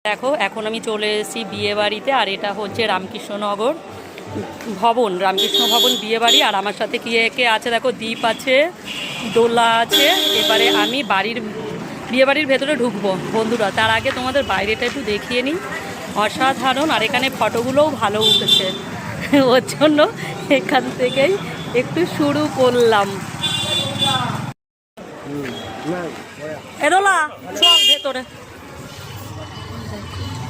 দেখো এখন আমি চলে এসেছি বিয়েবাড়িতে, আর এটা হচ্ছে রামকৃষ্ণনগর ভবন, রামকৃষ্ণ ভবন বিয়েবাড়ি। আর আমার সাথে কে আছে দেখো, দীপ আছে, দোলা আছে। এবারে আমি বিয়েবাড়ির ভেতরে ঢুকবো বন্ধুরা। তার আগে তোমাদের বাইরেটা একটু দেখিয়ে নিই, অসাধারণ। আর এখানে ফটোগুলোও ভালো উঠেছে, ওর জন্য এখান থেকেই একটু শুরু করলাম। এদোলা চল ভেতরে।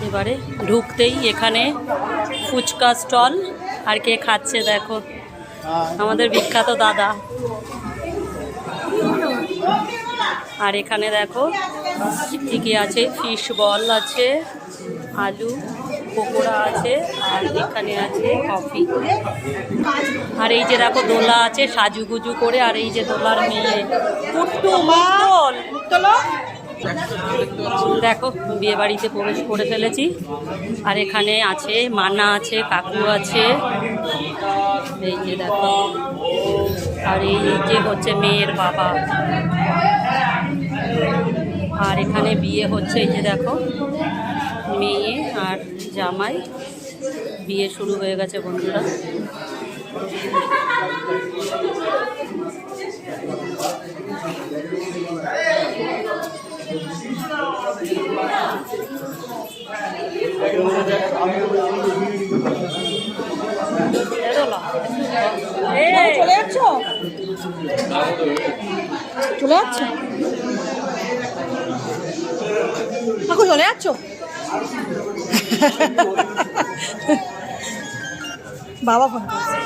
এবারে ঢুকতেই এখানে ফুচকা স্টল, আর কে খাচ্ছে দেখো, আমাদের বিখ্যাত দাদা। আর এখানে দেখো কী কী আছে, ফিশ বল আছে, আলু পকোড়া আছে, আর এখানে আছে কফি। আর এই যে দেখো দোলা আছে সাজুগুজু করে, আর এই যে দোলার মেয়ে দেখো বিয়ে বাড়িতে প্রবেশ করে ফেলেছি। আর এখানে আছে মানা আছে, কাকু আছে, এই যে দেখো। আর এই যে হচ্ছে মেয়ের বাবা। আর এখানে বিয়ে হচ্ছে, এই যে দেখো মেয়ে আর জামাই, বিয়ে শুরু হয়ে গেছে বন্ধুরা। চলে যাচ্ছ এখন চলে যাচ্ছ বাবা ফোন করছে।